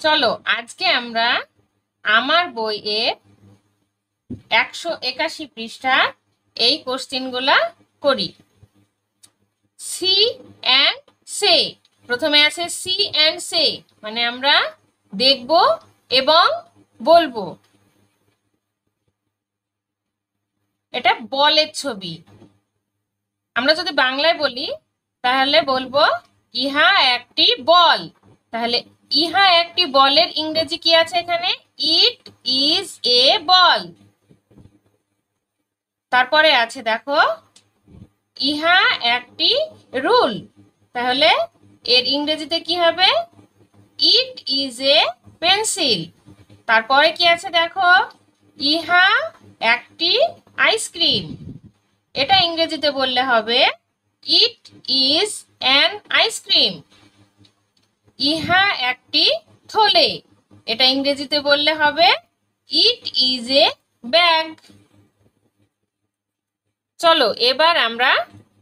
চলো আজকে আমরা আমার বইয়ের 181 পৃষ্ঠা এই কোশ্চেনগুলা করি। সি অ্যান্ড সে, প্রথমে আছে সি অ্যান্ড সে, মানে আমরা দেখব এবং বলবো। এটা বলের ছবি। আমরা যদি বাংলায় বলি তাহলে বলবো ইহা একটি বল। তাহলে ইহা একটি বলের ইংরেজি কি আছে এখানে? ইট ইজ এ বল। তারপরে আছে দেখো ইহা একটি রুল, তাহলে এর ইংরেজিতে কি হবে? It is a pencil. তারপরে কি আছে দেখো ইহা একটি আইসক্রিম, এটা ইংরেজিতে বললে হবে ইট ইজ অ্যান আইসক্রিম। ইহা একটি থলে, এটা ইংরেজিতে বললে হবে ইট ইজ এ ব্যাগ। চলো এবার আমরা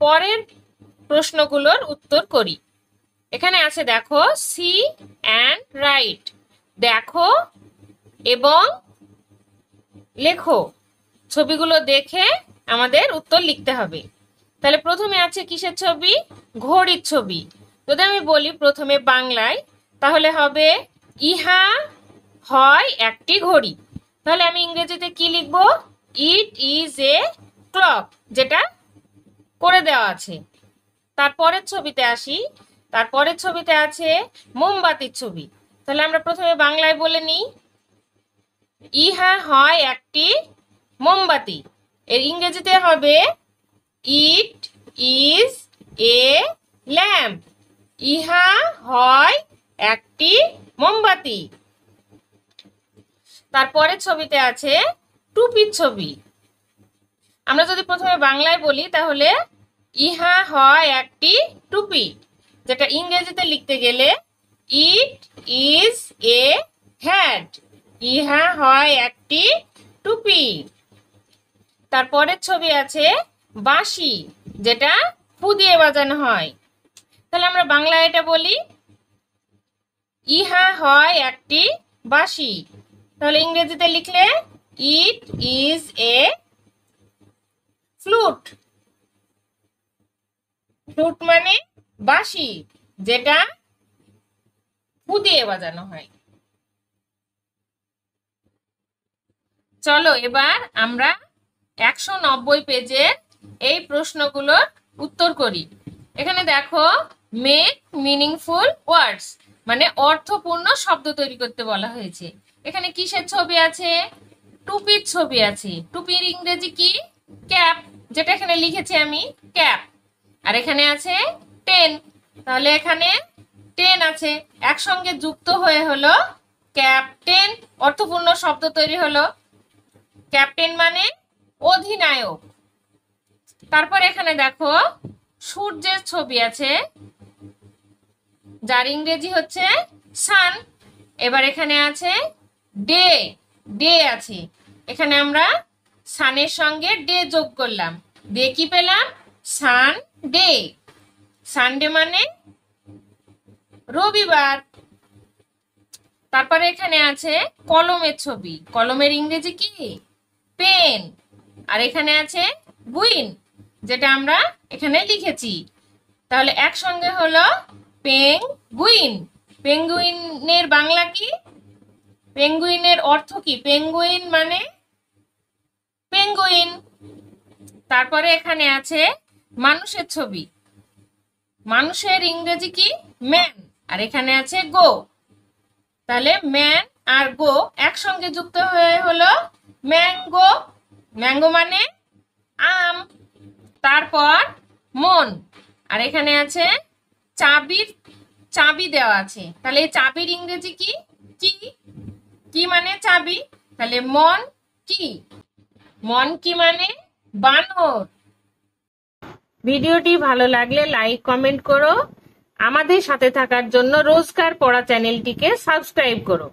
পরের প্রশ্নগুলোর উত্তর করি। এখানে আছে দেখো সি অ্যান্ড রাইট, দেখো এবং লেখো। ছবিগুলো দেখে আমাদের উত্তর লিখতে হবে। তাহলে প্রথমে আছে কিসের ছবি? ঘড়ির ছবি। যদি আমি বলি প্রথমে বাংলায় তাহলে হবে ইহা হয় একটি ঘড়ি। তাহলে আমি ইংরেজিতে কি লিখব? ইট ইজ এ ক্লক, যেটা করে দেওয়া আছে। তারপরের ছবিতে আসি, তারপরের ছবিতে আছে মোমবাতির ছবি। তাহলে আমরা প্রথমে বাংলায় বলে নিই ইহা হয় একটি মোমবাতি, এর ইংরেজিতে হবে ইট ইজ এ ল্যাম্প। ইহা হয় একটি মোমবাতি। তারপরের ছবিতে আছে টুপির ছবি। আমরা যদি প্রথমে বাংলায় বলি তাহলে ইহা হয় একটি টুপি, যেটা ইংরেজিতে লিখতে গেলে ইট ইজ এ হ্যাট। ইহা হয় একটি টুপি। তারপরের ছবি আছে বাঁশি, যেটা ফু দিয়ে বাজানো হয়। তাহলে আমরা বাংলায় এটা বলি ইহা হয় একটি বাঁশি। তাহলে ইংরেজিতে লিখলে it is a flute. Flute মানে বাঁশি, যেটা ফু দিয়ে বাজানো হয়। চলো এবার আমরা 190 পেজের এই প্রশ্নগুলোর উত্তর করি। এখানে দেখো মেক মিনিংফুল ওয়ার্ডস, মানে অর্থপূর্ণ শব্দ তৈরি করতে বলা হয়েছে। এখানে কিসের ছবি আছে? টুপির ছবি আছে। টুপির ইংরেজি কি? ক্যাপ, যেটা এখানে লিখেছি আমি ক্যাপ। আর এখানে আছে টেন, তাহলে এখানে টেন আছে, একসঙ্গে যুক্ত হয়ে হলো ক্যাপ্টেন, অর্থপূর্ণ শব্দ তৈরি হলো। ক্যাপ্টেন মানে অধিনায়ক। তারপর এখানে দেখো সূর্যের ছবি আছে, যার ইংরেজি হচ্ছে সান। এবার এখানে আছে ডে, ডে আছে, এখানে আমরা সানের সঙ্গে ডে যোগ করলাম, ডে কি পেলাম? সান ডে। সানডে মানে রবিবার। তারপরে এখানে আছে কলমের ছবি, কলমের ইংরেজি কি? পেন। আর এখানে আছে গুইন, যেটা আমরা এখানে লিখেছি। তাহলে একসঙ্গে হলো পেঙ্গুইন। পেঙ্গুইনের বাংলা কি? পেঙ্গুইনের অর্থ কি? পেঙ্গুইন মানে পেঙ্গুইন। তারপরে এখানে আছে মানুষের ছবি, মানুষের ইংরেজি কি? ম্যান। আর এখানে আছে গো, তাহলে ম্যান আর গো একসঙ্গে যুক্ত হয়ে হলো ম্যাঙ্গো। ম্যাঙ্গো মানে আম। তারপর মন, আর এখানে আছে চাবির, চাবি দেওয়া আছে। তাহলে এই চাবির ইংরেজি কি? কি, কি মানে চাবি। তাহলে মন কি, মন কি মানে বানর। ভিডিওটি ভালো লাগলে লাইক কমেন্ট করো। আমাদের সাথে থাকার জন্য রোজকার পড়া চ্যানেলটিকে সাবস্ক্রাইব করো।